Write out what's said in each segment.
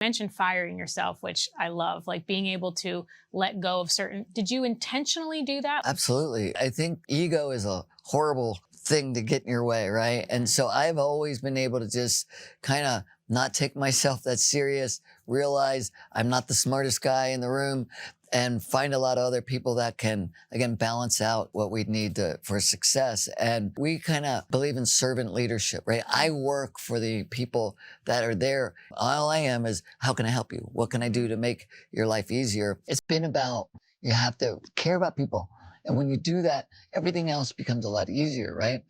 Mentioned firing yourself, which I love, like being able to let go of certain. Did you intentionally do that? Absolutely. I think ego is a horrible thing to get in your way, right? And so I've always been able to just kind of not take myself that serious, realize I'm not the smartest guy in the room, and find a lot of other people that can, again, balance out what we need for success. And we kind of believe in servant leadership, right? I work for the people that are there. All I am is, how can I help you? What can I do to make your life easier? It's been about, you have to care about people. And when you do that, everything else becomes a lot easier, right?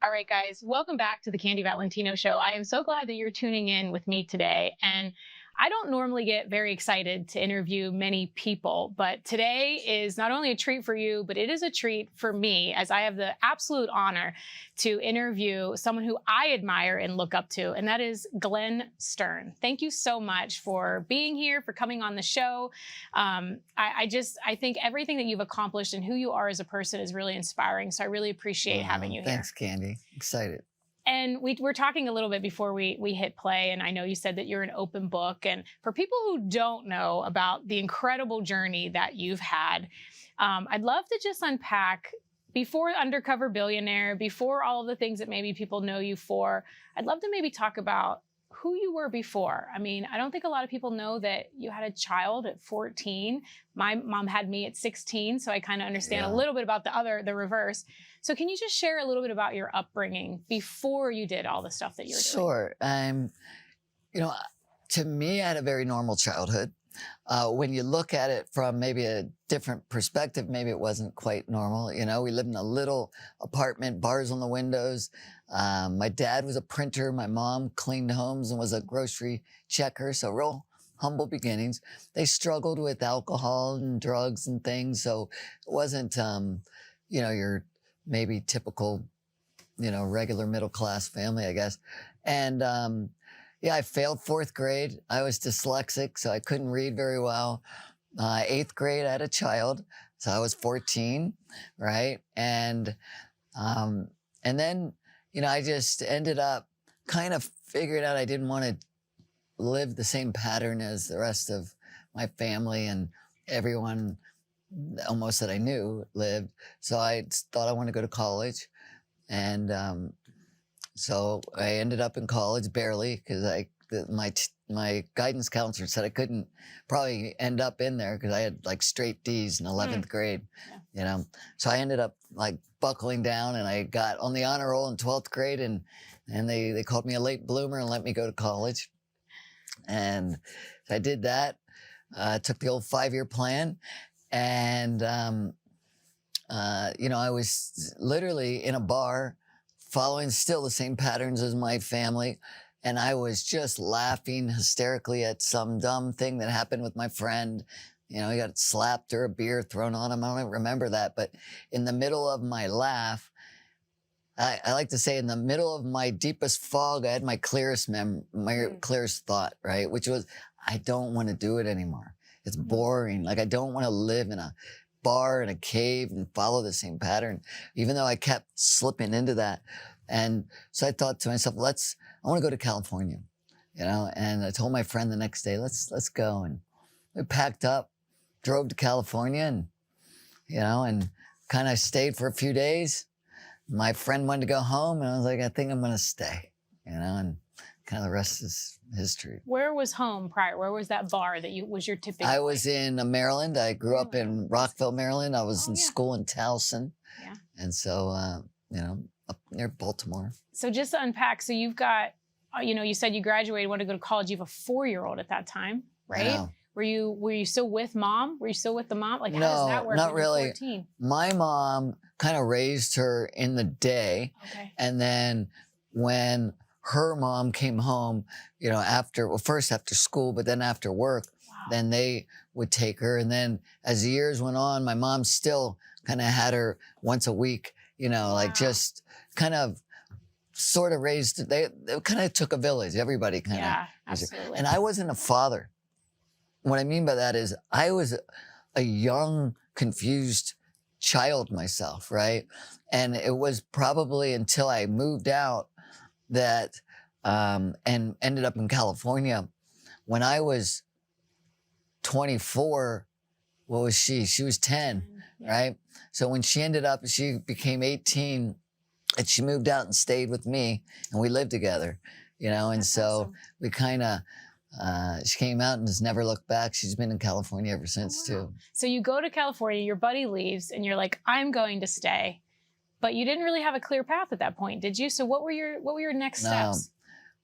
All right, guys, welcome back to the Candy Valentino Show. I am so glad that you're tuning in with me today. And I don't normally get very excited to interview many people, but today is not only a treat for you, but it is a treat for me, as I have the absolute honor to interview someone who I admire and look up to, and that is Glenn Stearns. Thank you so much for being here, for coming on the show. I think everything that you've accomplished and who you are as a person is really inspiring. So I really appreciate having you here. Thanks, Candy. Excited. And we were talking a little bit before we hit play, and I know you said that you're an open book. And for people who don't know about the incredible journey that you've had, I'd love to just unpack, before Undercover Billionaire, before all of the things that maybe people know you for, I'd love to maybe talk about who you were before. I mean, I don't think a lot of people know that you had a child at 14. My mom had me at 16, so I kind of understand a little bit about the reverse. So can you just share a little bit about your upbringing before you did all the stuff that you were doing? Sure. To me, I had a very normal childhood. When you look at it from maybe a different perspective, maybe it wasn't quite normal. We lived in a little apartment, bars on the windows. My dad was a printer. My mom cleaned homes and was a grocery checker. So real humble beginnings. They struggled with alcohol and drugs and things. So it wasn't, your maybe typical, regular middle class family, I guess. And, I failed 4th grade. I was dyslexic, so I couldn't read very well. 8th grade, I had a child, so I was 14, right? And then, I just ended up kind of figuring out I didn't want to live the same pattern as the rest of my family and everyone almost that I knew lived. So I thought I wanted to go to college. And so I ended up in college barely, because my guidance counselor said I couldn't probably end up in there because I had like straight D's in 11th grade, So I ended up like buckling down, and I got on the honor roll in 12th grade, and they called me a late bloomer and let me go to college. And I did that, took the old 5-year plan. And, I was literally in a bar following still the same patterns as my family. And I was just laughing hysterically at some dumb thing that happened with my friend. He got slapped or a beer thrown on him. I don't remember that. But in the middle of my laugh, I like to say in the middle of my deepest fog, I had my clearest clearest thought, right? Which was, I don't want to do it anymore. It's boring. Like, I don't want to live in a bar in a cave and follow the same pattern, even though I kept slipping into that. And so I thought to myself, I want to go to California, and I told my friend the next day, let's go. And we packed up, drove to California, and, and kind of stayed for a few days. My friend wanted to go home, and I was like, I think I'm going to stay, and kind of the rest is history. Where was home prior? Where was that bar that was your typical? I was in Maryland. I grew up in Rockville, Maryland. I was in school in Towson. Yeah. And so, up near Baltimore. So just to unpack, so you've got, you said you graduated, wanted to go to college. You have a 4-year-old at that time, right? Were you still with mom? Were you still with the mom? Like, how does that work? No, not really. 14? My mom kind of raised her in the day. Okay. And then when her mom came home, first after school, but then after work, then they would take her. And then as the years went on, my mom still kind of had her once a week, like just kind of sort of raised, they kind of took a village. Everybody kind of. Yeah, absolutely. And I wasn't a father. What I mean by that is I was a young, confused child myself, right? And it was probably until I moved out that, and ended up in California. When I was 24, what was she? She was 10, right? So when she became 18, and she moved out and stayed with me, and we lived together, and That's so awesome. we kind of, she came out and has never looked back. She's been in California ever since Oh, wow. too. So you go to California, your buddy leaves, and you're like, I'm going to stay. But you didn't really have a clear path at that point, did you? So what were your next steps?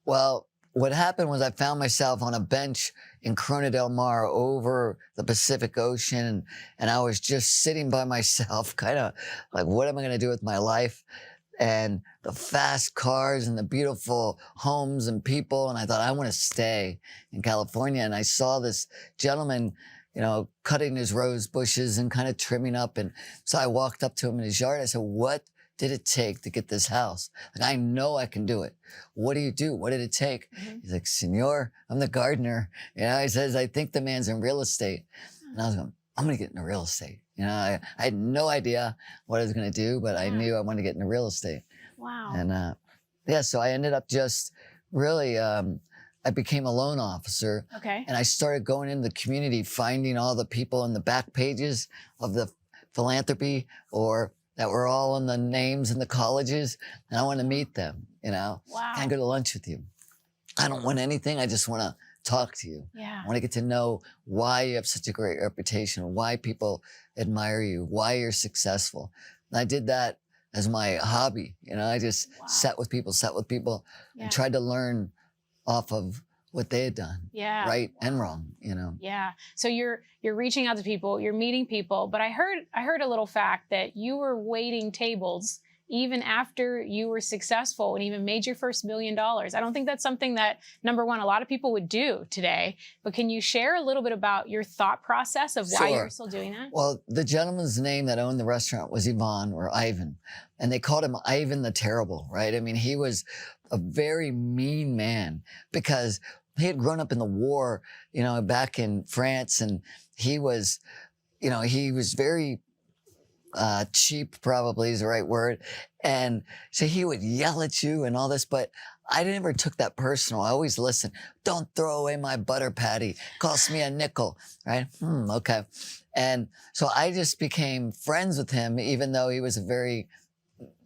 Well, what happened was I found myself on a bench in Corona del Mar over the Pacific Ocean, and I was just sitting by myself, kind of like, what am I going to do with my life? And the fast cars and the beautiful homes and people. And I thought, I want to stay in California. And I saw this gentleman, cutting his rose bushes and kind of trimming up. And so I walked up to him in his yard. I said, what did it take to get this house? Like, I know I can do it. What do you do? What did it take? He's like, Senor, I'm the gardener. He says, I think the man's in real estate. And I was going, I'm going to get into real estate. I had no idea what I was going to do, but I knew I wanted to get into real estate. Wow. And so I ended up just really, I became a loan officer. Okay. And I started going into the community, finding all the people in the back pages of the philanthropy or that were all on the names in the colleges. And I want to meet them, Wow. Can I go to lunch with you? I don't want anything. I just want to talk to you. Yeah. I want to get to know why you have such a great reputation, why people admire you, why you're successful. And I did that as my hobby. I just sat with people and tried to learn off of what they had done, right and wrong, Yeah. So you're reaching out to people, you're meeting people, but I heard a little fact that you were waiting tables even after you were successful and even made your first $1 million. I don't think that's something that, number one, a lot of people would do today, but can you share a little bit about your thought process of why you're still doing that? Well, the gentleman's name that owned the restaurant was Ivan or Ivan, and they called him Ivan the Terrible, right? I mean, he was a very mean man because he had grown up in the war, back in France, and he was very cheap, probably is the right word. And so he would yell at you and all this, but I never took that personal. I always listened. Don't throw away my butter patty. Cost me a nickel, right? Okay. And so I just became friends with him, even though he was a very,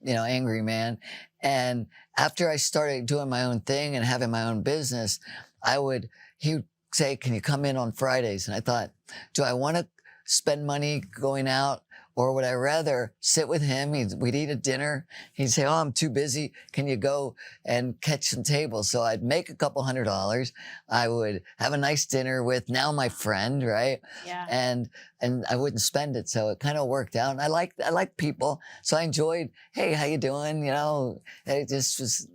angry man. And after I started doing my own thing and having my own business, he would say, can you come in on Fridays? And I thought, do I want to spend money going out, or would I rather sit with him? We'd eat a dinner. He'd say, oh, I'm too busy. Can you go and catch some tables? So I'd make a couple $100. I would have a nice dinner with now my friend, right? Yeah. And I wouldn't spend it. So it kind of worked out. And I like people. So I enjoyed, hey, how you doing? It just was,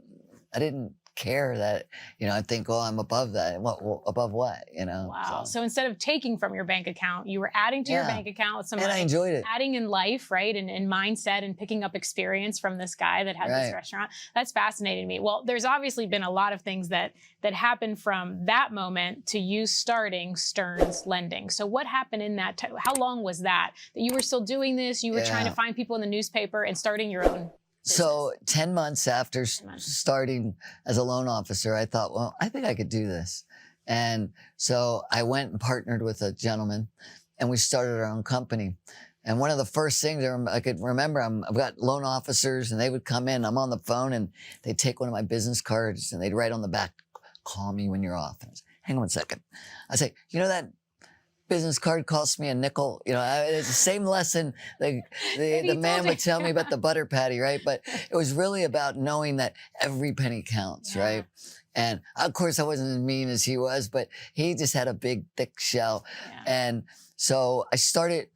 I didn't care that, I think, oh, I'm above that. Above what, Wow. So instead of taking from your bank account, you were adding to your bank account with some money. And I enjoyed it. Adding in life, right? And mindset and picking up experience from this guy that had this restaurant. That's fascinating to me. Well, there's obviously been a lot of things that happened from that moment to you starting Stearns Lending. So what happened in that? How long was that you were still doing this? You were trying to find people in the newspaper and starting your own business. So 10 months after starting as a loan officer, I thought, well, I think I could do this. And so I went and partnered with a gentleman, and we started our own company. And one of the first things I could remember, I've got loan officers, and they would come in. I'm on the phone, and they'd take one of my business cards, and they'd write on the back, call me when you're off. And I say, hang on a second. I say, that business card cost me a nickel. It's the same lesson the man would tell me about the butter patty, right? But it was really about knowing that every penny counts, right? And of course, I wasn't as mean as he was, but he just had a big, thick shell. And so I started,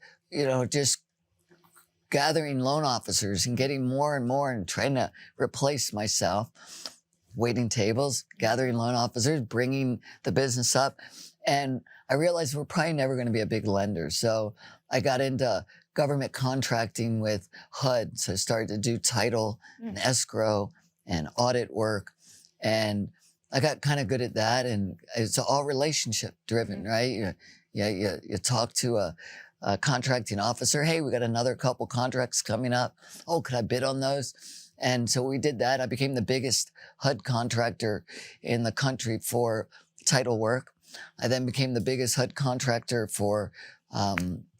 just gathering loan officers and getting more and more and trying to replace myself, waiting tables, gathering loan officers, bringing the business up. And I realized we're probably never going to be a big lender. So I got into government contracting with HUD. So I started to do title and escrow and audit work. And I got kind of good at that. And it's all relationship driven, right? You talk to contracting officer. Hey, we got another couple contracts coming up. Oh, could I bid on those? And so we did that. I became the biggest HUD contractor in the country for title work. I then became the biggest HUD contractor for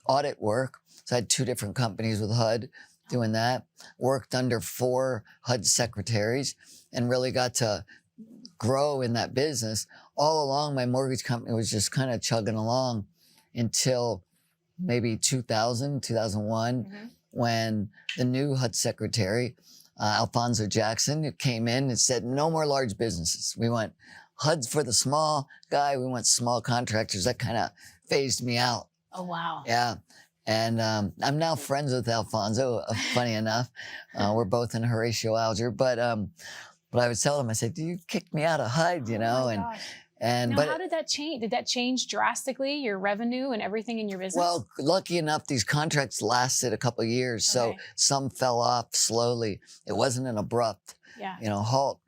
audit work. So I had 2 different companies with HUD doing that. Worked under 4 HUD secretaries and really got to grow in that business. All along, my mortgage company was just kind of chugging along until maybe 2001, when the new HUD secretary, Alfonso Jackson, came in and said, no more large businesses. We want HUD's for the small guy. We want small contractors. That kind of phased me out. Oh, wow. Yeah. And I'm now friends with Alfonso, funny enough. We're both in Horatio Alger. But I would tell him, I said, you kicked me out of HUD, you know? Oh, my gosh. Now, but how did that change? Did that change drastically, your revenue and everything in your business? Well, lucky enough, these contracts lasted a couple of years. So some fell off slowly. It wasn't an abrupt, halt.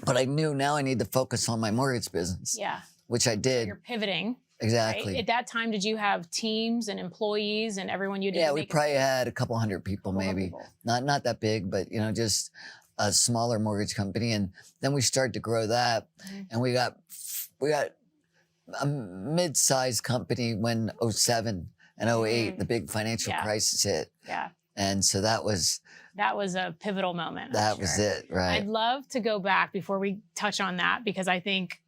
But I knew now I need to focus on my mortgage business. Yeah. Which I did. So you're pivoting. Exactly. Right? At that time, did you have teams and employees and everyone you did? Yeah, we probably had a couple hundred people, maybe. Not that big, but just a smaller mortgage company. And then we started to grow that. And we got a mid-sized company when 07 and 08, the big financial crisis hit. Yeah. And so that was a pivotal moment. That was it, right? I'd love to go back before we touch on that, because I think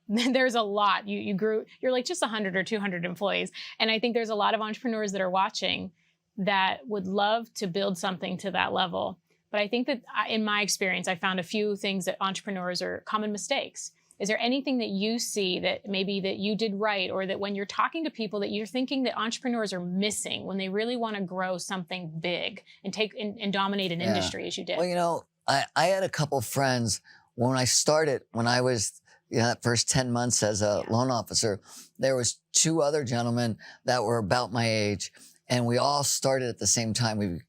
there's a lot. You grew, you're like just 100 or 200 employees. And I think there's a lot of entrepreneurs that are watching that would love to build something to that level. But I think that in my experience, I found a few things that entrepreneurs are common mistakes. Is there anything that you see that maybe that you did right, or that when you're talking to people that you're thinking that entrepreneurs are missing when they really want to grow something big and take and dominate an industry as you did? Well, I had a couple friends when I started, when I was that first 10 months as a loan officer. There was 2 other gentlemen that were about my age, and we all started at the same time. We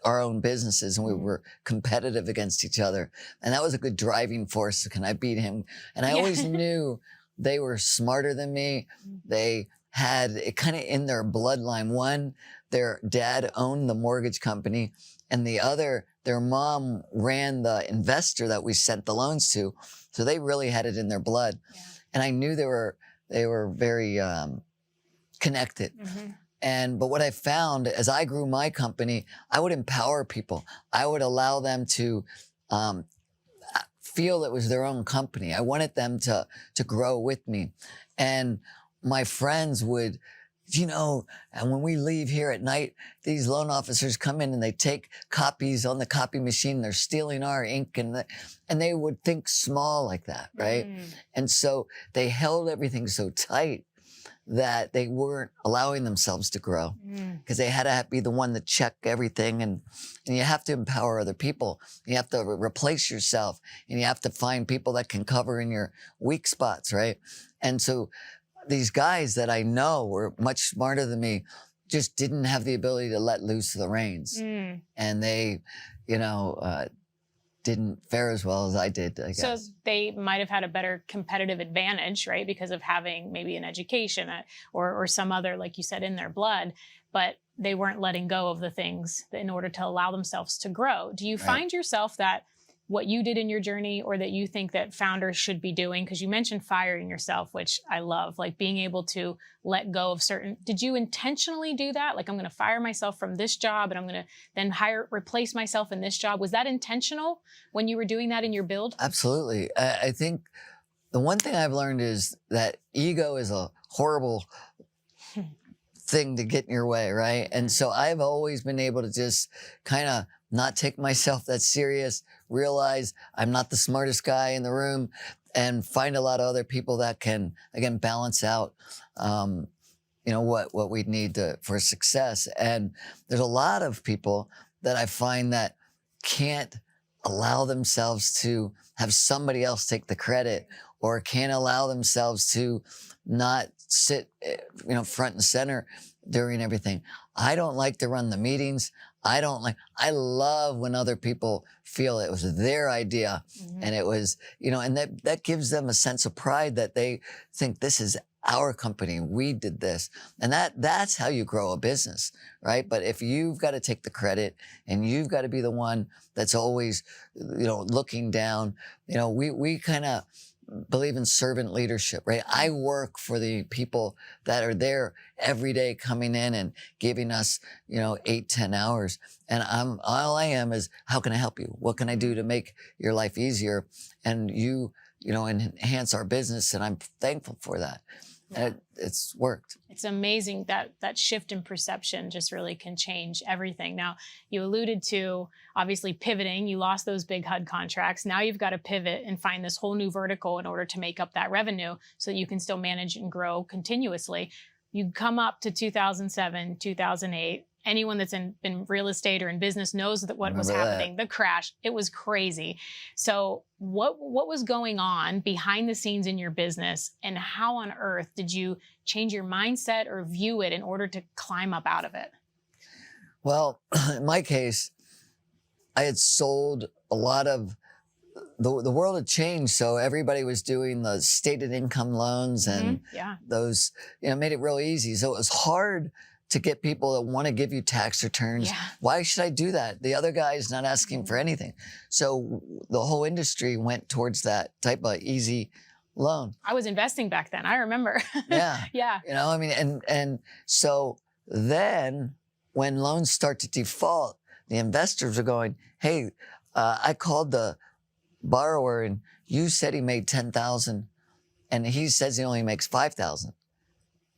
our own businesses, and we were competitive against each other. And that was a good driving force. Can I beat him? And I always knew they were smarter than me. They had it kind of in their bloodline. One, their dad owned the mortgage company, and the other, their mom ran the investor that we sent the loans to. So they really had it in their blood. Yeah. And I knew they were very connected. But what I found as I grew my company, I would empower people. I would allow them to feel it was their own company. I wanted them to grow with me. And my friends would, and when we leave here at night, these loan officers come in and they take copies on the copy machine. They're stealing our ink, and they would think small like that, right? And so they held everything so tight that they weren't allowing themselves to grow, because they had to be the one to check everything. And you have to empower other people. You have to replace yourself, and you have to find people that can cover in your weak spots, right? And so these guys that I know were much smarter than me just didn't have the ability to let loose the reins. And they, didn't fare as well as I did, I guess. So they might have had a better competitive advantage, right? Because of having maybe an education or some other, like you said, in their blood, but they weren't letting go of the things in order to allow themselves to grow. Do you find yourself that what you did in your journey, or that you think that founders should be doing? Because you mentioned firing yourself, which I love, like being able to let go of certain. Did you intentionally do that? Like, I'm going to fire myself from this job and I'm going to then replace myself in this job. Was that intentional when you were doing that in your build? Absolutely. I think the one thing I've learned is that ego is a horrible thing to get in your way, right? And so I've always been able to just kind of not take myself that serious, realize I'm not the smartest guy in the room, and find a lot of other people that can, again, balance out, what we need for success. And there's a lot of people that I find that can't allow themselves to have somebody else take the credit, or can't allow themselves to not sit, front and center during everything. I don't like to run the meetings. I love when other people feel it was their idea and it was, and that gives them a sense of pride that they think this is our company. We did this. And that's how you grow a business, right? But if you've got to take the credit and you've got to be the one that's always, looking down, we kind of believe in servant leadership, right? I work for the people that are there every day coming in and giving us, 8-10 hours. And all I am is, how can I help you? What can I do to make your life easier? And enhance our business. And I'm thankful for that. Yeah. And it's worked. It's amazing that shift in perception just really can change everything. Now, you alluded to obviously pivoting. You lost those big HUD contracts. Now you've got to pivot and find this whole new vertical in order to make up that revenue so that you can still manage and grow continuously. You come up to 2007, 2008. Anyone that's in real estate or in business knows that what was happening, the crash, it was crazy. So what was going on behind the scenes in your business, and how on earth did you change your mindset or view it in order to climb up out of it? Well, in my case, I had sold a lot of, the world had changed. So everybody was doing the stated income loans and those, made it real easy. So it was hard to get people that want to give you tax returns. Yeah. Why should I do that? The other guy is not asking for anything. So the whole industry went towards that type of easy loan. I was investing back then. I remember. Yeah. Yeah. And so then when loans start to default, the investors are going, hey, I called the borrower and you said he made 10,000 and he says he only makes 5,000.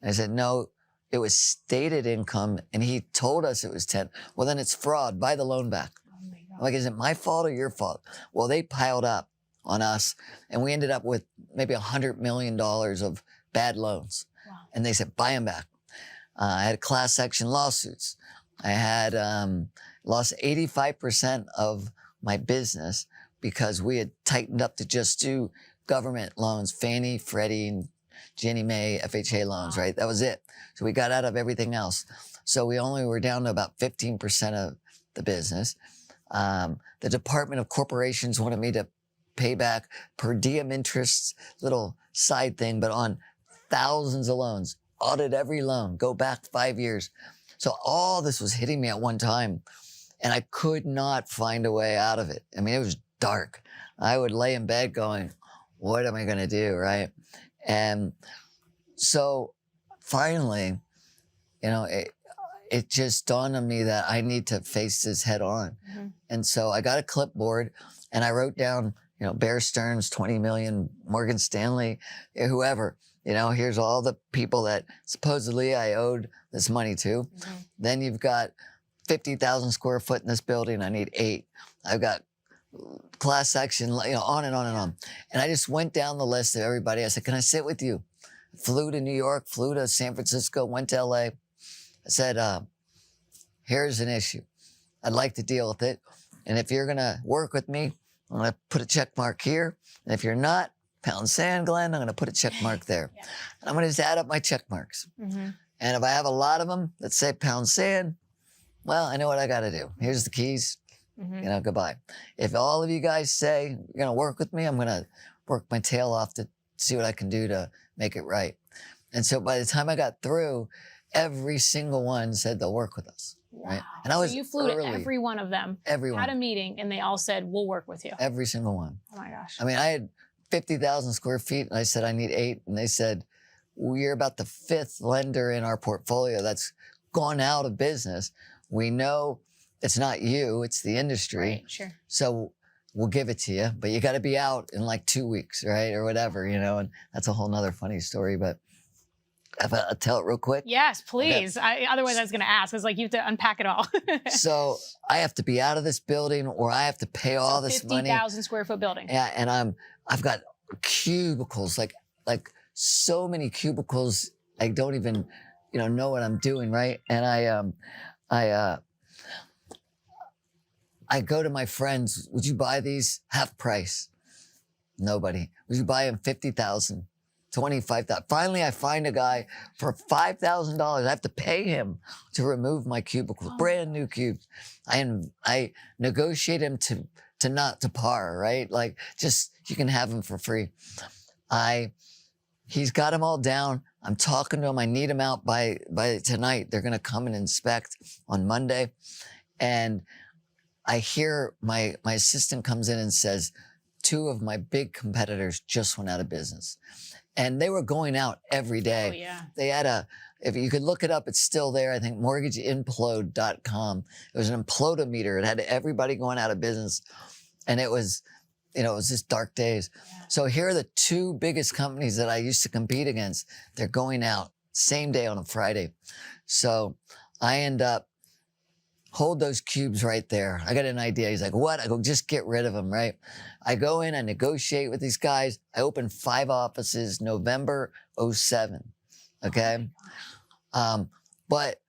I said, no, it was stated income and he told us it was 10. Well, then it's fraud. Buy the loan back. Oh my God. Like, is it my fault or your fault? Well, they piled up on us and we ended up with maybe $100 million of bad loans. Wow. And they said, buy them back. I had class action lawsuits. I had lost 85% of my business because we had tightened up to just do government loans, Fannie, Freddie, and Ginnie Mae, FHA loans, right? That was it. So we got out of everything else. So we only were down to about 15% of the business. The Department of Corporations wanted me to pay back per diem interests, little side thing, but on thousands of loans, audit every loan, go back 5 years. So all this was hitting me at one time and I could not find a way out of it. I mean, it was dark. I would lay in bed going, what am I going to do, right? And so finally, it just dawned on me that I need to face this head on. Mm-hmm. And so I got a clipboard and I wrote down, Bear Stearns, 20 million, Morgan Stanley, whoever, here's all the people that supposedly I owed this money to. Mm-hmm. Then you've got 50,000 square foot in this building. I need 8. I've got class action, on and on and on. And I just went down the list of everybody. I said, can I sit with you? Flew to New York, flew to San Francisco, went to LA. I said, here's an issue. I'd like to deal with it. And if you're going to work with me, I'm going to put a check mark here. And if you're not, pound sand, Glenn, I'm going to put a check mark there. Yeah. And I'm going to just add up my check marks. Mm-hmm. And if I have a lot of them that say pound sand, well, I know what I got to do. Here's the keys. Mm-hmm. Goodbye. If all of you guys say you're going to work with me, I'm going to work my tail off to see what I can do to make it right. And so by the time I got through, every single one said they'll work with us. Wow. Right? And I was so you flew to every one of them, everyone. Had a meeting, and they all said, we'll work with you. Every single one. Oh my gosh. I mean, I had 50,000 square feet and I said, I need 8. And they said, we're about the 5th lender in our portfolio that's gone out of business. We know it's not you, it's the industry. Right, sure. So we'll give it to you, but you got to be out in like 2 weeks, right? Or whatever, and that's a whole nother funny story, but I'll tell it real quick. Yes, please. Okay. Otherwise I was going to ask. I was like, you have to unpack it all. So I have to be out of this building or I have to pay all this money. 50,000 square foot building. Yeah. And I've got cubicles, like so many cubicles. I don't even, know what I'm doing. Right. And I go to my friends, would you buy these half price? Nobody. Would you buy them 50,000? $25,000. Finally, I find a guy for $5,000. I have to pay him to remove my cubicles, brand new cubes. I negotiate him to not to par, right? Like just, you can have them for free. He's got them all down. I'm talking to him. I need him out by tonight. They're going to come and inspect on Monday. And I hear my assistant comes in and says, 2 of my big competitors just went out of business. And they were going out every day. Oh, yeah. They had if you could look it up, it's still there. I think mortgageimplode.com. It was an implodometer. It had everybody going out of business. And it was, it was just dark days. Yeah. So here are the 2 biggest companies that I used to compete against. They're going out same day on a Friday. So I end up, hold those cubes right there. I got an idea. He's like, what? I go, just get rid of them, right? I go in, I negotiate with these guys. I opened 5 offices, November 07. Okay. But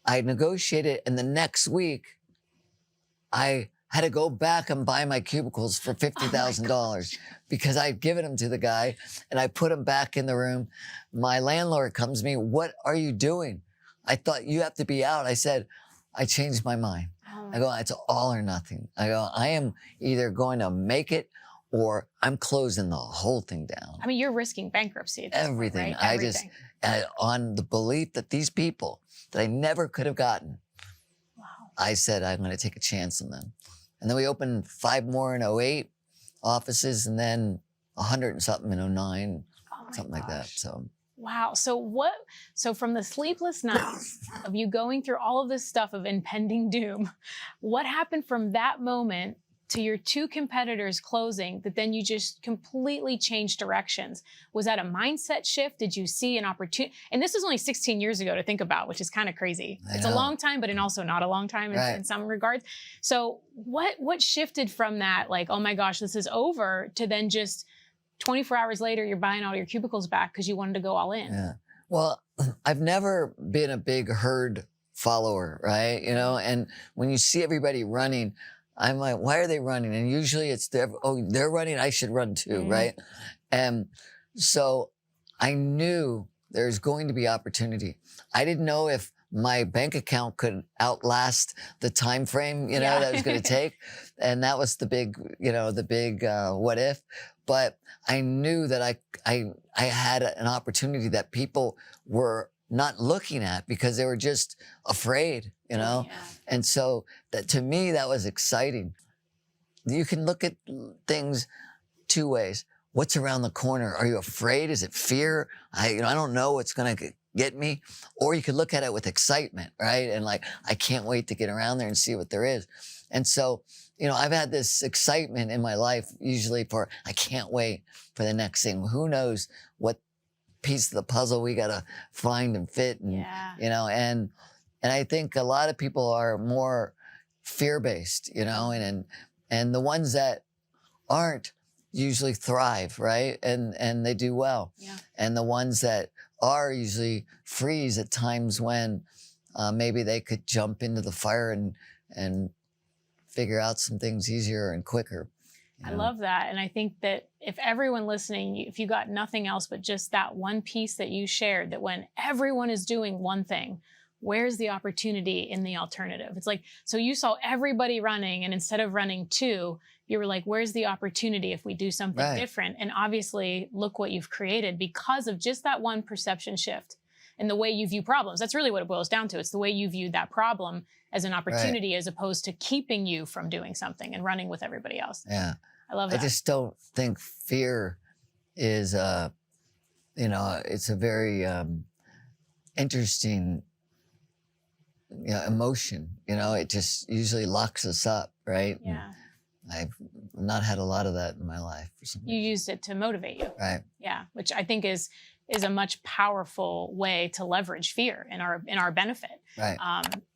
I negotiated, and the next week I had to go back and buy my cubicles for $50,000 because I'd given them to the guy and I put them back in the room. My landlord comes to me, what are you doing? I thought you have to be out. I said, I changed my mind. I go, it's all or nothing. I go, I am either going to make it or I'm closing the whole thing down. I mean, you're risking bankruptcy. Everything. Point, right? Everything. On the belief that these people that I never could have gotten, Wow. I said, I'm going to take a chance on them. And then we opened 5 more in 08 offices and then 100 and something in 09, something like that. So. Wow. So from the sleepless nights of you going through all of this stuff of impending doom, what happened from that moment to your 2 competitors closing that then you just completely changed directions? Was that a mindset shift? Did you see an opportunity? And this was only 16 years ago to think about, which is kind of crazy. It's a long time, but also not a long time in some regards. So what shifted from that, like, oh my gosh, this is over, to then just 24 hours later, you're buying all your cubicles back because you wanted to go all in? Yeah. Well, I've never been a big herd follower, right? And when you see everybody running, I'm like, why are they running? And usually it's they're running, I should run too, right? And so I knew there's going to be opportunity. I didn't know if my bank account could outlast the time frame, that it was going to take. And that was the big, what if. But I knew that I had an opportunity that people were not looking at because they were just afraid, And so that, to me, that was exciting. You can look at things 2 ways. What's around the corner? Are you afraid? Is it fear? I don't know what's going to get me. Or you could look at it with excitement, right? And like, I can't wait to get around there and see what there is. And so, I've had this excitement in my life, usually I can't wait for the next thing. Who knows what piece of the puzzle we got to find and fit. And, and I think a lot of people are more fear-based, and the ones that aren't usually thrive, right? And they do well. Yeah. And the ones that are usually freeze at times when maybe they could jump into the fire and figure out some things easier and quicker. I love that. And I think that if everyone listening, if you got nothing else but just that one piece that you shared, that when everyone is doing one thing, where's the opportunity in the alternative? It's like, so you saw everybody running, and instead of running 2, you were like, where's the opportunity if we do something different? And obviously, look what you've created because of just that one perception shift and the way you view problems. That's really what it boils down to. It's the way you view that problem as an opportunity as opposed to keeping you from doing something and running with everybody else. Yeah. I love that. I just don't think fear is, it's a very interesting emotion. It just usually locks us up, right? Yeah. And I've not had a lot of that in my life. You used it to motivate you. Right. Yeah, which I think is a much powerful way to leverage fear in our benefit. Right.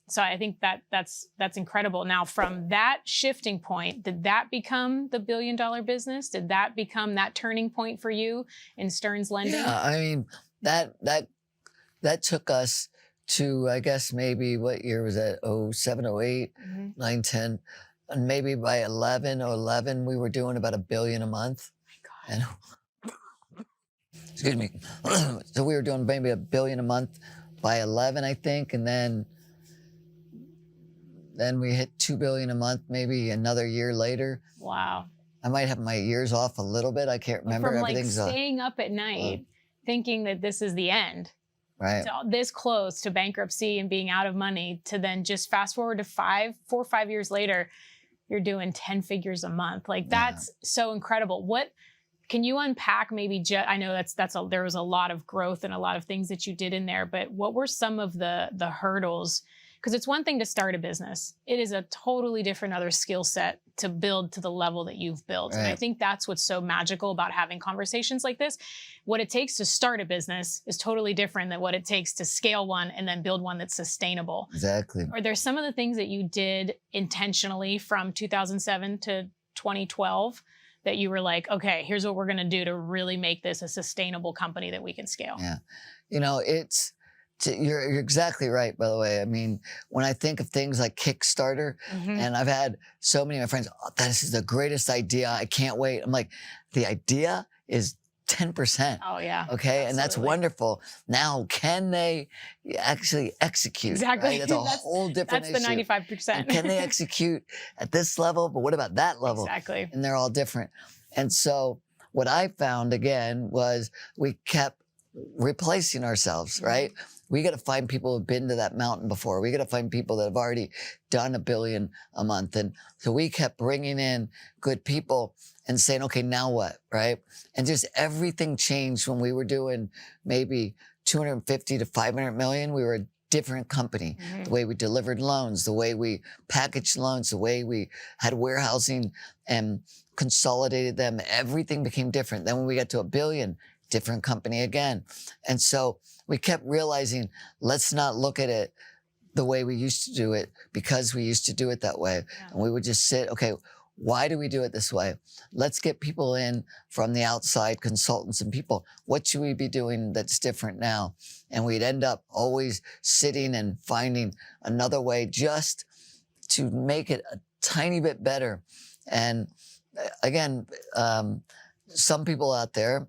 So I think that's incredible. Now, from that shifting point, did that become the $1 billion business? Did that become that turning point for you in Stearns Lending? Yeah, I mean, that took us to, I guess, maybe what year was that? 07, 08, 9, 10. And maybe by 11, we were doing about $1 billion a month. Oh my God. excuse me. So we were doing maybe $1 billion a month by 11, I think. And then we hit $2 billion a month, maybe another year later. Wow. I might have my years off a little bit. I can't remember. From like staying up at night, thinking that this is the end. Right. So this close to bankruptcy and being out of money, to then just fast forward to 4 or 5 years later, you're doing 10 figures a month. Like that's so incredible. What can you unpack maybe I know there was a lot of growth and a lot of things that you did in there, but what were some of the hurdles? Because it's one thing to start a business. It is a totally different other skill set to build to the level that you've built. Right. And I think that's what's so magical about having conversations like this. What it takes to start a business is totally different than what it takes to scale one and then build one that's sustainable. Exactly. Are there some of the things that you did intentionally from 2007 to 2012 that you were like, okay, here's what we're going to do to really make this a sustainable company that we can scale? Yeah. You know, you're exactly right, by the way. I mean, when I think of things like Kickstarter, and I've had so many of my friends, oh, this is the greatest idea. I can't wait. I'm like, the idea is 10%. Oh, yeah. Okay. Absolutely. And that's wonderful. Now, can they actually execute? Exactly. Right? That's a whole different issue. That's the 95%. And can they execute at this level? But what about that level? Exactly. And they're all different. And so what I found again was we kept replacing ourselves, right? We got to find people who've been to that mountain before. We got to find people that have already done $1 billion a month. And so we kept bringing in good people and saying, okay, now what, right? And just everything changed when we were doing maybe 250 to 500 million. We were a different company. The way we delivered loans, the way we packaged loans, the way we had warehousing and consolidated them, everything became different. Then when we got to $1 billion, different company again. And so we kept realizing, let's not look at it the way we used to do it because we used to do it that way. Yeah. And we would just sit, okay, why do we do it this way? Let's get people in from the outside, consultants and people. What should we be doing that's different now? And we'd end up always sitting and finding another way just to make it a tiny bit better. And again, some people out there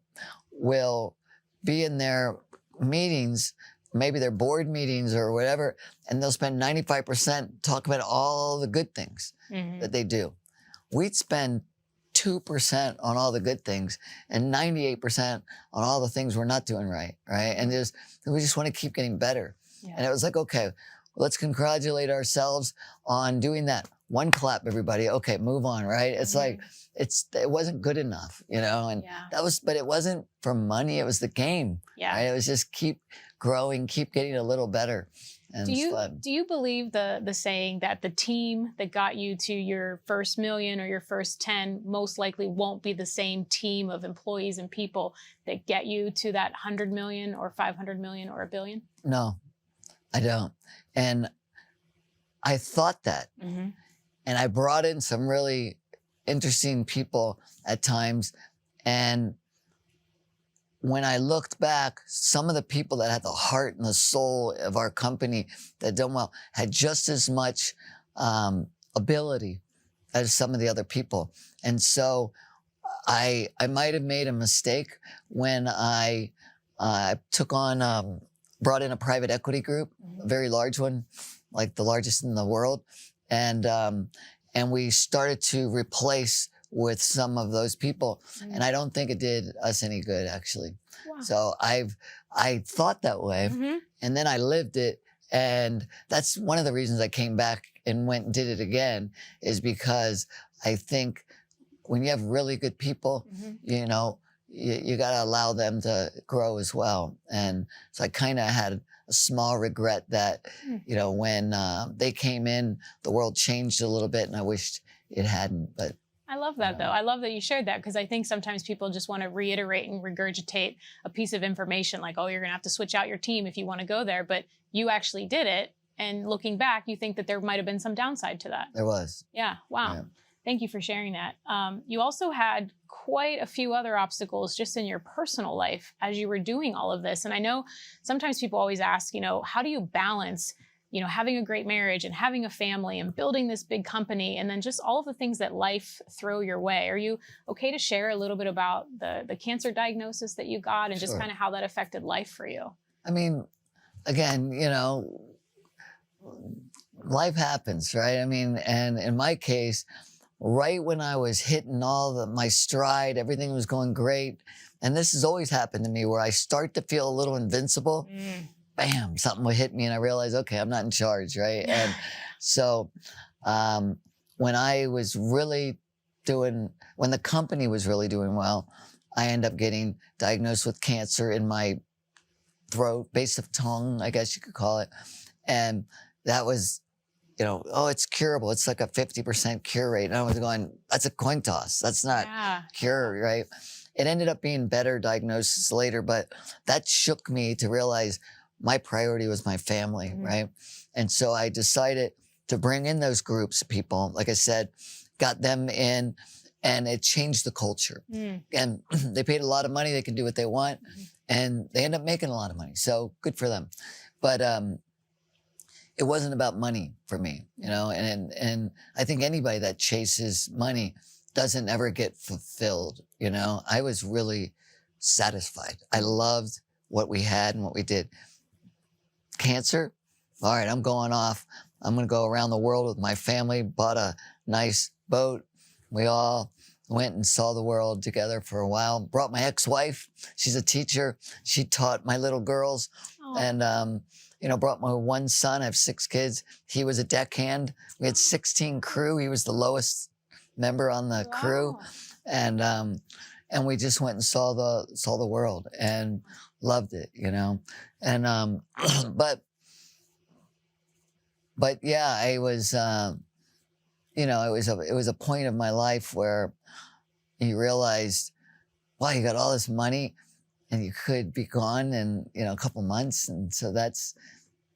will be in their meetings, maybe their board meetings or whatever, and they'll spend 95% talking about all the good things that they do. We'd spend 2% on all the good things and 98% on all the things we're not doing right? And we just want to keep getting better. Yeah. And it was like, okay, let's congratulate ourselves on doing that. One clap, everybody. Okay, move on, right? It's like, it wasn't good enough, you know? And but it wasn't for money. It was the game. Yeah. Right? It was just keep growing, keep getting a little better. And do you believe the saying that the team that got you to your first million or your first 10 most likely won't be the same team of employees and people that get you to that 100 million or 500 million or $1 billion? No, I don't. And I thought that. And I brought in some really interesting people at times. And when I looked back, some of the people that had the heart and the soul of our company that done well had just as much ability as some of the other people. And so I might have made a mistake when I brought in a private equity group, a very large one, like the largest in the world. And we started to replace with some of those people. And I don't think it did us any good, actually. Wow. So I thought that way, and then I lived it. And that's one of the reasons I came back and went and did it again, is because I think when you have really good people, you know, you got to allow them to grow as well. And so I kind of had a small regret that, you know, when they came in, the world changed a little bit, and I wished it hadn't. But I love that, though. I love that you shared that, because I think sometimes people just want to reiterate and regurgitate a piece of information like, oh, you're going to have to switch out your team if you want to go there. But you actually did it. And looking back, you think that there might have been some downside to that. There was. Yeah. Wow. Yeah. Thank you for sharing that. You also had quite a few other obstacles just in your personal life as you were doing all of this. And I know sometimes people always ask, you know, how do you balance having a great marriage and having a family and building this big company, and then just all of the things that life throw your way. Are you okay to share a little bit about the cancer diagnosis that you got and just Sure. kind of how that affected life for you? I mean, again, life happens, right? I mean, and in my case, right when I was hitting my stride, everything was going great. And this has always happened to me where I start to feel a little invincible. Bam, something would hit me and I realized, okay, I'm not in charge, right? And so when the company was really doing well, I ended up getting diagnosed with cancer in my throat, base of tongue, I guess you could call it. And that was, it's curable. It's like a 50% cure rate. And I was going, that's a coin toss. That's not cure, right? It ended up being better diagnosis later, but that shook me to realize my priority was my family, right? And so I decided to bring in those groups of people, like I said, got them in, and it changed the culture. And they paid a lot of money. They can do what they want. And they end up making a lot of money. So good for them. But it wasn't about money for me, and I think anybody that chases money doesn't ever get fulfilled. I was really satisfied. I loved what we had and what we did. Cancer, all right, I'm going off. I'm going to go around the world with my family, bought a nice boat. We all went and saw the world together for a while. Brought my ex-wife. She's a teacher. She taught my little girls. And, brought my one son. I have 6 kids. He was a deckhand. We had 16 crew. He was the lowest member on the crew. And we just went and saw the world and loved it, And, but yeah, I was, it was a point of my life where you realized, wow, you got all this money and you could be gone in, a couple months. And so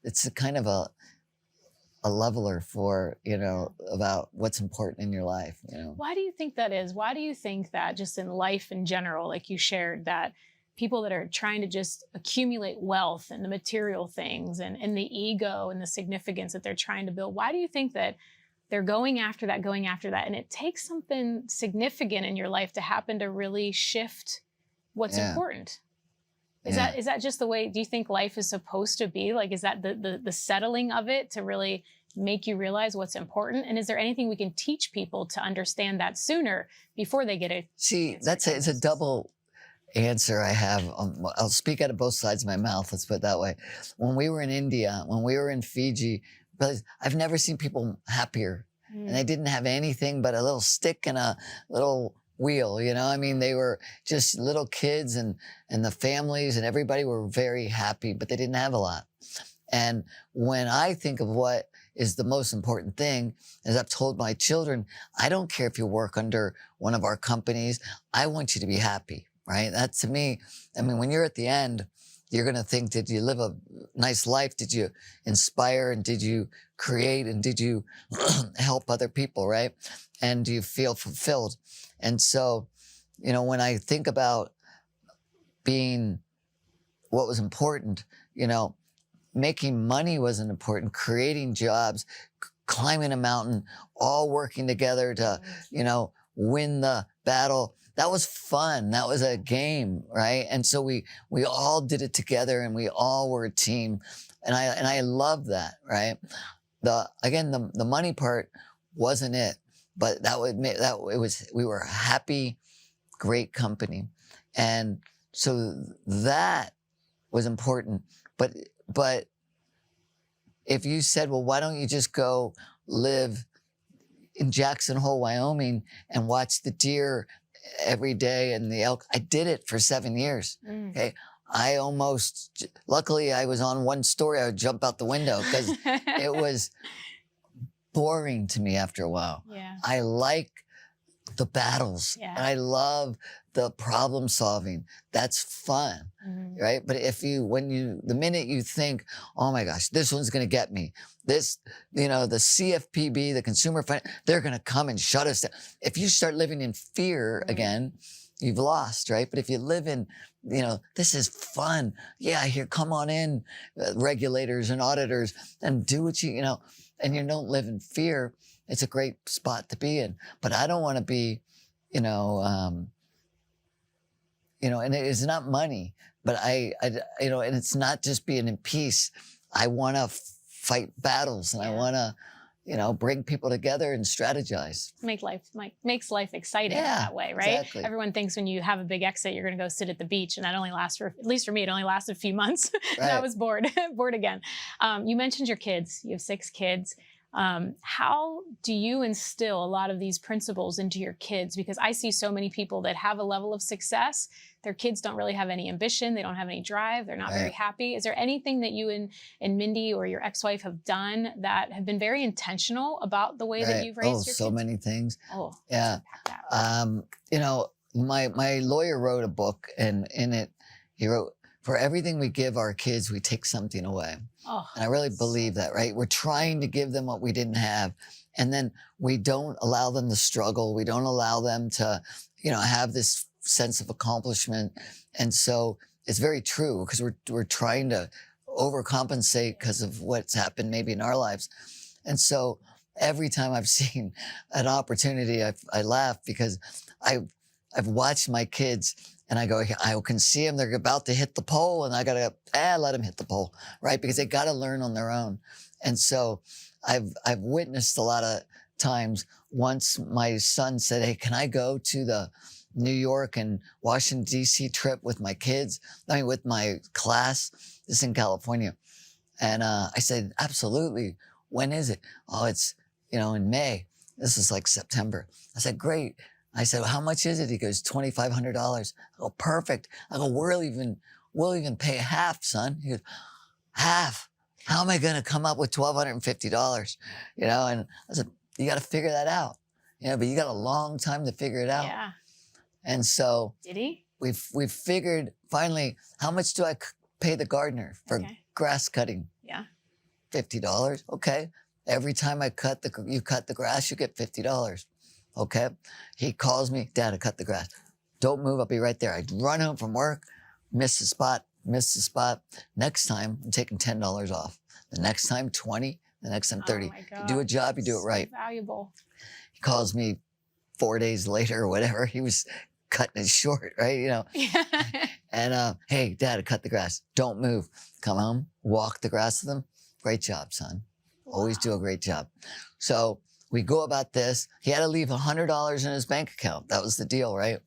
it's a kind of a leveler for, about what's important in your life, Why do you think that is? Why do you think that just in life in general, like you shared, that people that are trying to just accumulate wealth and the material things and the ego and the significance that they're trying to build, why do you think that they're going after that? And it takes something significant in your life to happen to really shift what's important. Is that just the way, do you think life is supposed to be? Like, is that the settling of it to really make you realize what's important? And is there anything we can teach people to understand that sooner before they get it? See, it's a double answer I have. I'll speak out of both sides of my mouth. Let's put it that way. When we were in India, when we were in Fiji, I've never seen people happier. And they didn't have anything but a little stick and a little wheel, I mean, they were just little kids and the families and everybody were very happy, but they didn't have a lot. And when I think of what is the most important thing, as I've told my children, I don't care if you work under one of our companies. I want you to be happy, right? That to me, I mean, when you're at the end, you're going to think, did you live a nice life? Did you inspire and did you create and did you help other people, right? And do you feel fulfilled? And so, when I think about being what was important, making money wasn't important, creating jobs, climbing a mountain, all working together to, win the battle. That was fun. That was a game, right? And so we all did it together and we all were a team. And I love that, right? The money part wasn't it, but we were a happy, great company. And so that was important. But if you said, well, why don't you just go live in Jackson Hole, Wyoming and watch the deer every day and the elk? I did it for 7 years. Okay. Luckily I was on one story. I would jump out the window because it was boring to me after a while. Yeah. I like the battles. Yeah. And I love the problem solving. That's fun, right? But the minute you think, oh my gosh, this one's going to get me, this, the CFPB, the consumer finance, they're going to come and shut us down. If you start living in fear again, you've lost, right? But if you live in, this is fun. Yeah, here, come on in, regulators and auditors, and do what and you don't live in fear. It's a great spot to be in. But I don't want to be, and it is not money, but and it's not just being in peace. I want to fight battles, and I want to, bring people together and strategize. Makes life exciting that way, right? Exactly. Everyone thinks when you have a big exit, you're going to go sit at the beach, and that only lasts at least for me, it only lasted a few months. And I was bored again. You mentioned your kids. You have 6 kids. How do you instill a lot of these principles into your kids? Because I see so many people that have a level of success. Their kids don't really have any ambition. They don't have any drive. They're not very happy. Is there anything that you and Mindy or your ex-wife have done that have been very intentional about the way that you've raised your kids? So many things. Oh, yeah. My lawyer wrote a book, and in it, he wrote, for everything we give our kids, we take something away. Oh, and I really believe that, right? We're trying to give them what we didn't have. And then we don't allow them to struggle. We don't allow them to, have this sense of accomplishment. And so it's very true, because we're trying to overcompensate because of what's happened maybe in our lives. And so every time I've seen an opportunity, I laugh, because I've watched my kids, and I go, I can see them. They're about to hit the pole, and I got to let them hit the pole, right? Because they got to learn on their own. And so I've witnessed a lot of times. Once my son said, hey, can I go to the New York and Washington, D.C. trip with my kids? With my class. This is in California. And I said, absolutely. When is it? Oh, it's, in May. This is like September. I said, great. I said, well, how much is it? He goes, $2,500. I go, perfect. I go, we'll even pay half, son. He goes, half? How am I going to come up with $1,250? And I said, you got to figure that out. But you got a long time to figure it out. Yeah. And so did he? We've figured finally, how much do I pay the gardener for grass cutting? Yeah. $50. Okay. Every time you cut the grass, you get $50. Okay. He calls me, Dad, I cut the grass. Don't move. I'll be right there. I'd run home from work, miss the spot. Next time, I'm taking $10 off. The next time, 20. The next time, 30. Oh my God. You do a job, you do it right. So valuable. He calls me 4 days later or whatever. He was cutting it short, right? Yeah. And, hey, Dad, I cut the grass. Don't move. Come home, walk the grass with him. Great job, son. Wow. Always do a great job. So we go about this. He had to leave $100 in his bank account. That was the deal, right?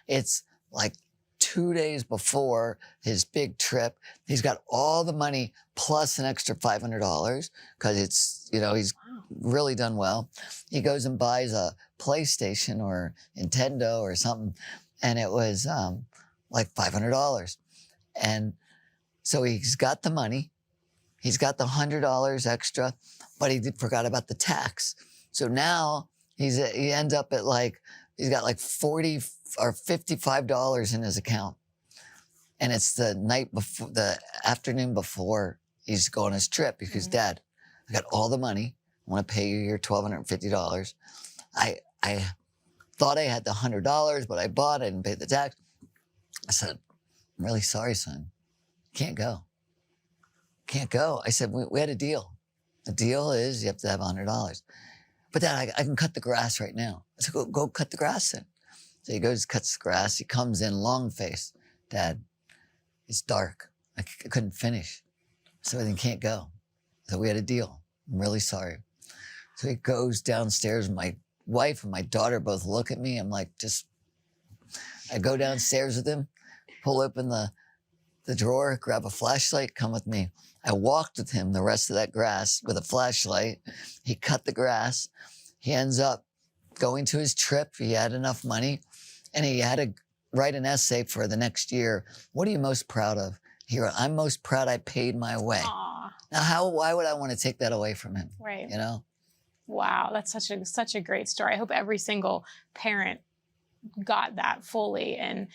It's like 2 days before his big trip. He's got all the money plus an extra $500 because it's, he's really done well. He goes and buys a PlayStation or Nintendo or something, and it was like $500. And so he's got the money. He's got the $100 extra, but he forgot about the tax. So now he ends up at he's got like $40 or $55 in his account. And it's the afternoon before he's going on his trip. Because Dad, I got all the money. I want to pay you your $1,250. I thought I had the $100, but I bought it and paid the tax. I said, I'm really sorry, son. Can't go. Can't go. I said, we had a deal. The deal is you have to have $100. But Dad, I can cut the grass right now. I said, go cut the grass then. So he goes, cuts the grass. He comes in, long face. Dad, it's dark. I couldn't finish. So then can't go. So we had a deal. I'm really sorry. So he goes downstairs. My wife and my daughter both look at me. I'm like, I go downstairs with him, pull open the drawer, grab a flashlight, come with me. I walked with him the rest of that grass with a flashlight. He cut the grass. He ends up going to his trip. He had enough money, and he had to write an essay for the next year. What are you most proud of? He wrote, I'm most proud I paid my way. Aww. Now, why would I want to take that away from him? Right. Wow, that's such a great story. I hope every single parent got that fully. And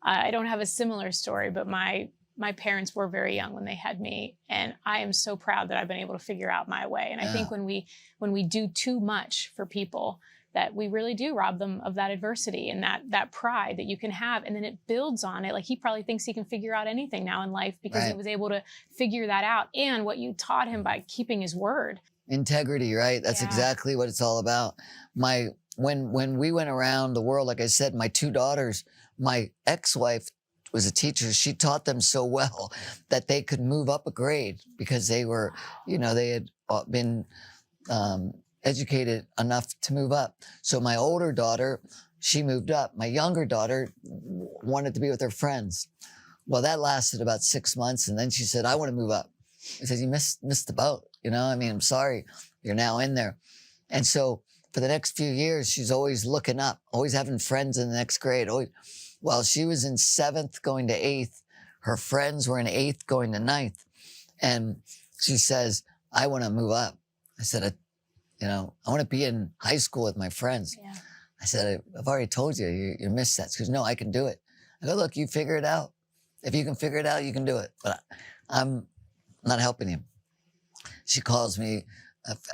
I don't have a similar story, but my parents were very young when they had me, and I am so proud that I've been able to figure out my way. And I think when we do too much for people, that we really do rob them of that adversity and that pride that you can have. And then it builds on it. Like he probably thinks he can figure out anything now in life because he was able to figure that out. And what you taught him by keeping his word. Integrity, right? That's exactly what it's all about. When we went around the world, like I said, my 2 daughters, my ex-wife was a teacher. She taught them so well that they could move up a grade because they were, they had been educated enough to move up. So my older daughter, she moved up. My younger daughter wanted to be with her friends. Well, that lasted about 6 months. And then she said, I want to move up. I said, you missed the boat. I'm sorry, you're now in there. And so for the next few years, she's always looking up, always having friends in the next grade. Well, she was in 7th going to 8th. Her friends were in 8th going to 9th. And she says, I want to move up. I said, I want to be in high school with my friends. Yeah. I said, I've already told you, you missed that. She goes, no, I can do it. I go, look, you figure it out. If you can figure it out, you can do it. But I'm not helping you. She calls me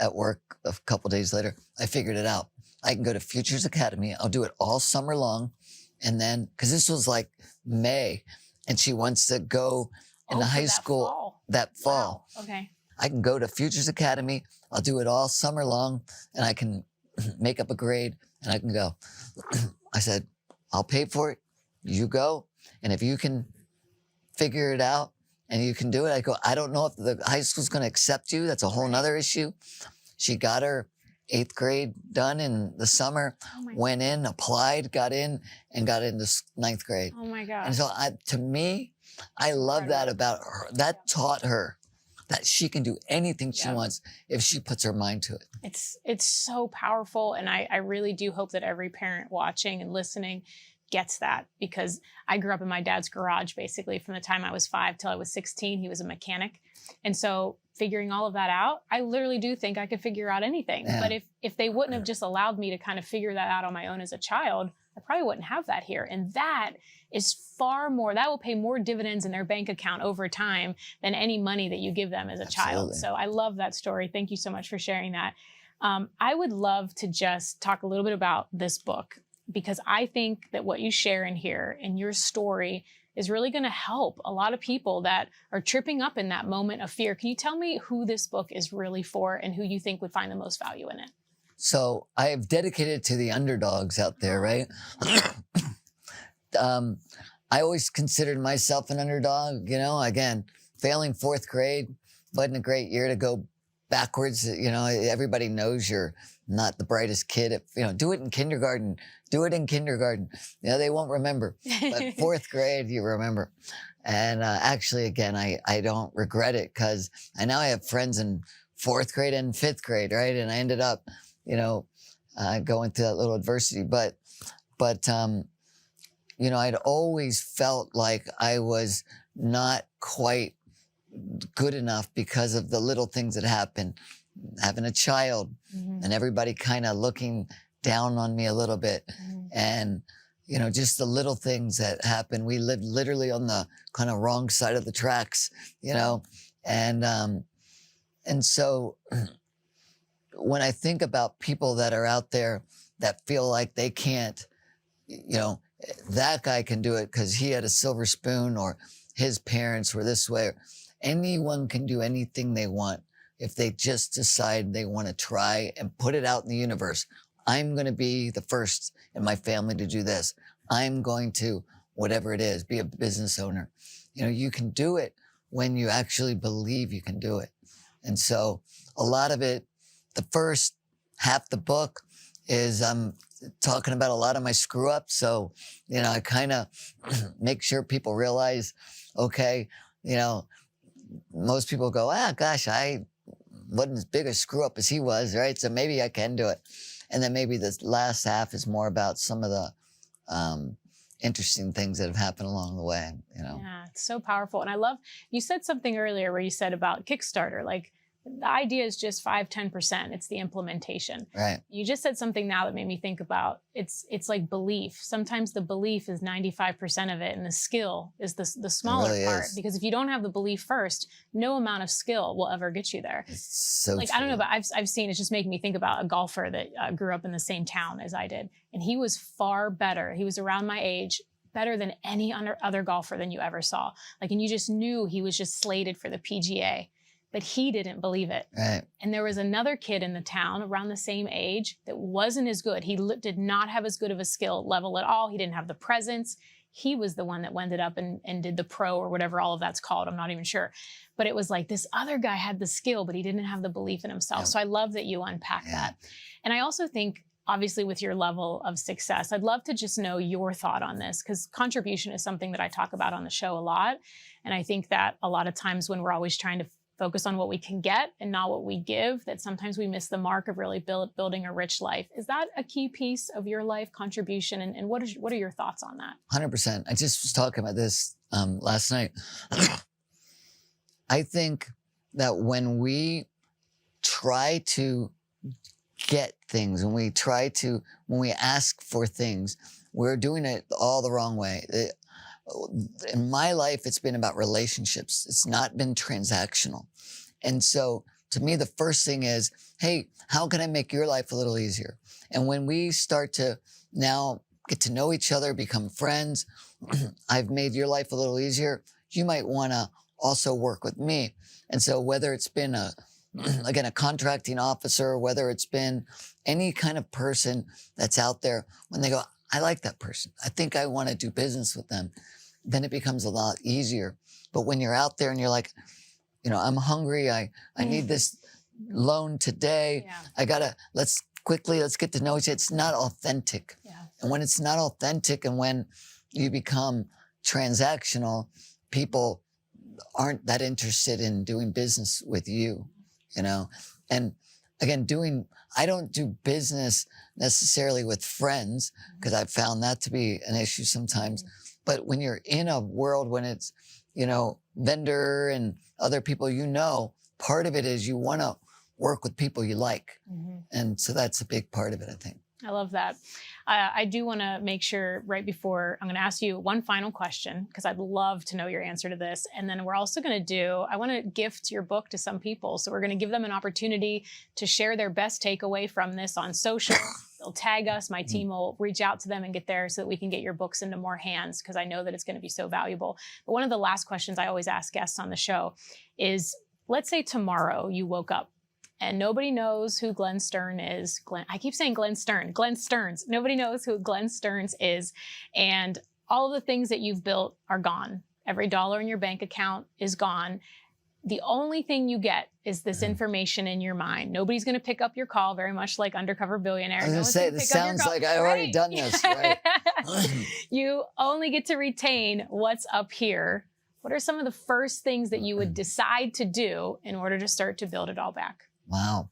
at work a couple days later. I figured it out. I can go to Futures Academy. I'll do it all summer long. And then, because this was like May, and she wants to go into high school that fall. Wow. Okay. I can go to Futures Academy. I'll do it all summer long, and I can make up a grade, and I can go. I said, I'll pay for it. You go. And if you can figure it out and you can do it, I go, I don't know if the high school's going to accept you. That's a whole nother issue. She got her 8th grade done in the summer, went in, applied, got in, and got into 9th grade. Oh my gosh. And so to me, I love that about her. That taught her that she can do anything she wants if she puts her mind to it. It's so powerful. And I really do hope that every parent watching and listening gets that, because I grew up in my dad's garage, basically from the time I was 5 till I was 16. He was a mechanic. And so figuring all of that out, I literally do think I could figure out anything. Yeah. But if they wouldn't have just allowed me to kind of figure that out on my own as a child, I probably wouldn't have that here. And that is far more, that will pay more dividends in their bank account over time than any money that you give them as a child. So I love that story. Thank you so much for sharing that. I would love to just talk a little bit about this book, because I think that what you share in here and your story is really going to help a lot of people that are tripping up in that moment of fear. Can you tell me who this book is really for and who you think would find the most value in it? So I have dedicated it to the underdogs out there, right? I always considered myself an underdog, again, failing 4th grade, wasn't a great year to go backwards. Everybody knows you're not the brightest kid. Do it in kindergarten. Do it in kindergarten. They won't remember. But 4th grade, you remember. And actually, again, I don't regret it, because I now have friends in 4th grade and 5th grade, right? And I ended up, going through that little adversity. But I'd always felt like I was not quite good enough because of the little things that happened. Having a child, and everybody kind of looking down on me a little bit. And, just the little things that happen. We lived literally on the kind of wrong side of the tracks, and so when I think about people that are out there that feel like they can't, that guy can do it because he had a silver spoon, or his parents were this way. Anyone can do anything they want if they just decide they want to try and put it out in the universe. I'm going to be the first in my family to do this. I'm going to, whatever it is, be a business owner. You can do it when you actually believe you can do it. And so a lot of it, the first half the book is talking about a lot of my screw ups. So, I kind of make sure people realize, okay, most people go, gosh, I wasn't as big a screw up as he was, right? So maybe I can do it. And then maybe the last half is more about some of the interesting things that have happened along the way, Yeah, it's so powerful. And I love, you said something earlier where you said about Kickstarter, like The idea is just 5-10%. It's the implementation. Right. You just said something now that made me think about it's like belief. Sometimes the belief is 95% of it, and the skill is the smaller really part. is. Because if you don't have the belief first, no amount of skill will ever get you there. It's so like true. I don't know, but I've seen, it's just making me think about a golfer that grew up in the same town as I did, and he was far better. He was around my age, better than any other golfer than you ever saw. Like, and you just knew he was just slated for the PGA. But he didn't believe it. Right. And there was another kid in the town around the same age that wasn't as good. He did not have as good of a skill level at all. He didn't have the presence. He was the one that ended up and did the pro or whatever all of that's called. I'm not even sure. But it was like this other guy had the skill, but he didn't have the belief in himself. Yeah. So I love that you unpack that. And I also think, obviously, with your level of success, I'd love to just know your thought on this, because contribution is something that I talk about on the show a lot. And I think that a lot of times when we're always trying to focus on what we can get and not what we give, that sometimes we miss the mark of really building a rich life. Is that a key piece of your life, contribution? And what are your thoughts on that? 100%. I just was talking about this last night. I think that when we try to get things, when we ask for things, we're doing it all the wrong way. In my life, it's been about relationships. It's not been transactional. And so to me, the first thing is, hey, how can I make your life a little easier? And when we start to now get to know each other, become friends, I've made your life a little easier. You might want to also work with me. And so whether it's been a contracting officer, whether it's been any kind of person that's out there, when they go, I like that person, I think I want to do business with them, then it becomes a lot easier. But when you're out there and you're like, I'm hungry, I need this loan today. Yeah. Let's get to know each other. It's not authentic. Yeah. And when it's not authentic, and when you become transactional, people aren't that interested in doing business with you, And again, I don't do business necessarily with friends, because I've found that to be an issue sometimes. But when you're in a world when it's, vendor and other people, part of it is you want to work with people you like. And so that's a big part of it, I think. I love that. I do want to make sure right before I'm going to ask you one final question, because I'd love to know your answer to this. And then we're also going to I want to gift your book to some people. So we're going to give them an opportunity to share their best takeaway from this on social. They'll tag us. My team will reach out to them and get there so that we can get your books into more hands, because I know that it's going to be so valuable. But one of the last questions I always ask guests on the show is, let's say tomorrow you woke up and nobody knows who Glenn Stearns is. I keep saying Glenn Stearns. Glenn Stearns. Nobody knows who Glenn Stearns is. And all of the things that you've built are gone. Every dollar in your bank account is gone. The only thing you get is this information in your mind. Nobody's going to pick up your call, very much like Undercover Billionaire. I was going to say, this sounds like I've already done this, right? You only get to retain what's up here. What are some of the first things that you would decide to do in order to start to build it all back? Wow.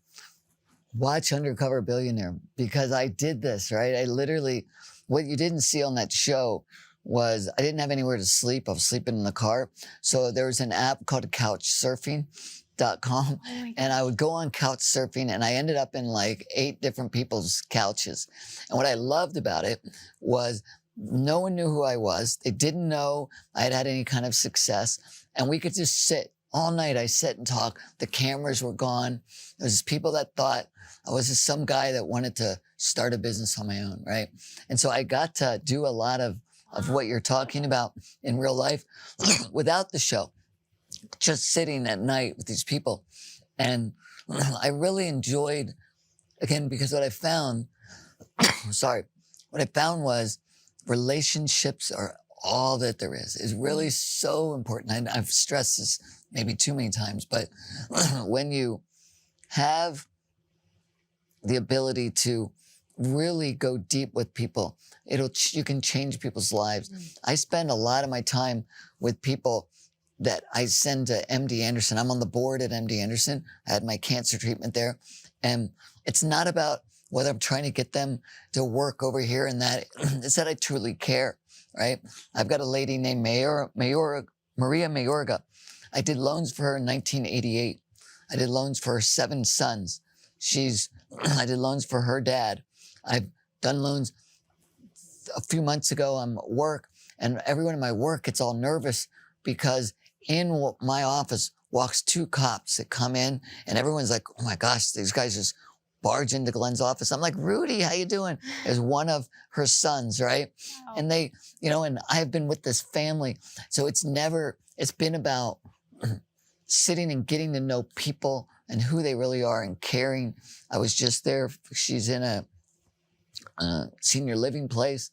Watch Undercover Billionaire, because I did this, right? I literally, what you didn't see on that show was I didn't have anywhere to sleep. I was sleeping in the car. So there was an app called couchsurfing.com. And I would go on couch surfing, and I ended up in like 8 different people's couches. And what I loved about it was no one knew who I was. They didn't know I had any kind of success. And we could just sit all night. I sit and talk. The cameras were gone. There was people that thought I was just some guy that wanted to start a business on my own, right? And so I got to do a lot of what you're talking about in real life without the show, just sitting at night with these people. And I really enjoyed, again, because what I found was relationships are all that there is really so important. And I've stressed this maybe too many times, but when you have the ability to really go deep with people, you can change people's lives. I spend a lot of my time with people that I send to MD Anderson. I'm on the board at MD Anderson. I had my cancer treatment there. And it's not about whether I'm trying to get them to work over here and that. It's that I truly care, right? I've got a lady named Maria Mayorga. I did loans for her in 1988. I did loans for her 7 sons. I did loans for her dad. I've done loans a few months ago. I'm at work, and everyone in my work gets all nervous because in my office walks 2 cops that come in, and everyone's like, oh my gosh, these guys just barge into Glenn's office. I'm like, Rudy, how you doing? Is one of her sons, right? Wow. And they, and I've been with this family. So it's been about sitting and getting to know people and who they really are and caring. I was just there. She's in a senior living place.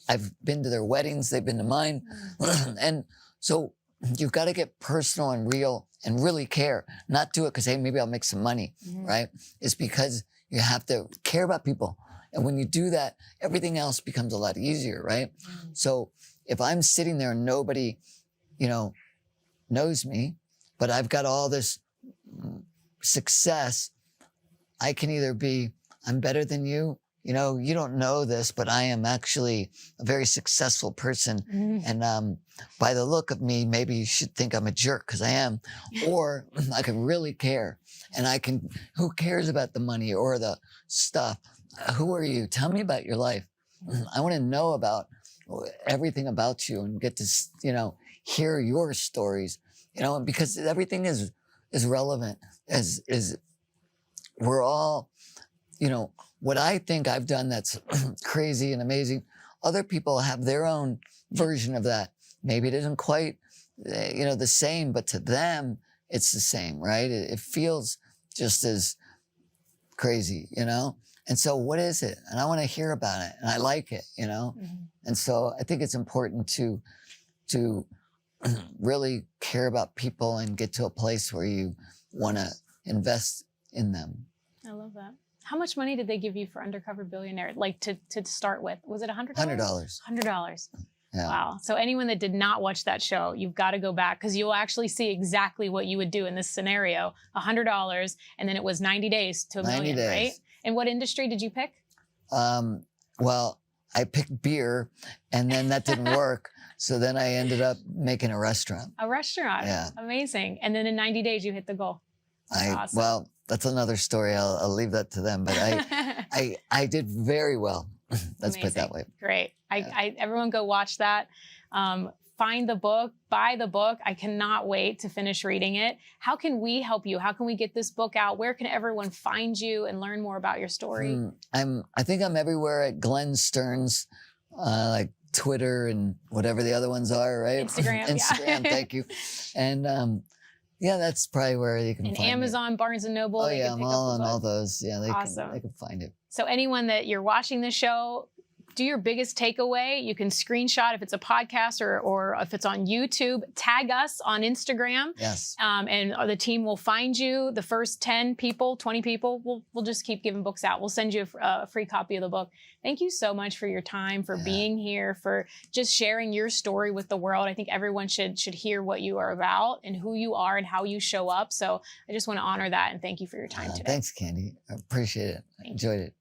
I've been to their weddings. They've been to mine. And so you've got to get personal and real and really care. Not do it because, hey, maybe I'll make some money, right? It's because you have to care about people. And when you do that, everything else becomes a lot easier, right? So if I'm sitting there and nobody, knows me, but I've got all this success, I can either be, I'm better than you. You don't know this, but I am actually a very successful person. And by the look of me, maybe you should think I'm a jerk because I am. Or I can really care. And who cares about the money or the stuff? Who are you? Tell me about your life. I want to know about everything about you and get to, hear your stories, because everything is relevant is we're all, what I think I've done that's crazy and amazing. Other people have their own version of that. Maybe it isn't quite, the same, but to them, it's the same, right? It feels just as crazy, And so what is it? And I want to hear about it. And I like it, And so I think it's important to really care about people and get to a place where you want to invest in them. I love that. How much money did they give you for Undercover Billionaire? Like to start with, was it $100? $100. $100. Yeah. Wow. So anyone that did not watch that show, you've got to go back because you'll actually see exactly what you would do in this scenario. $100, and then it was 90 days to a 90 million, days. right? And what industry did you pick? Well, I picked beer, and then that didn't work. So then I ended up making a restaurant. A restaurant. Yeah. Amazing. And then in 90 days, you hit the goal. That's awesome. Well, that's another story. I'll leave that to them. But I did very well. Let's put it that way. Great. Everyone go watch that. Find the book, buy the book. I cannot wait to finish reading it. How can we help you? How can we get this book out? Where can everyone find you and learn more about your story? I think I'm everywhere at Glenn Stearns, like Twitter and whatever the other ones are, right? Instagram, yeah. Thank you. And that's probably where you can find Amazon, it. Barnes & Noble. Oh yeah, I'm all on all those. Yeah, they can find it. So anyone that you're watching this show, do your biggest takeaway. You can screenshot if it's a podcast or if it's on YouTube. Tag us on Instagram. Yes. And the team will find you. The first 10 people, 20 people, we'll just keep giving books out. We'll send you a free copy of the book. Thank you so much for your time, for being here, for just sharing your story with the world. I think everyone should hear what you are about and who you are and how you show up. So I just want to honor that and thank you for your time today. Thanks, Candy. I appreciate it. I enjoyed it.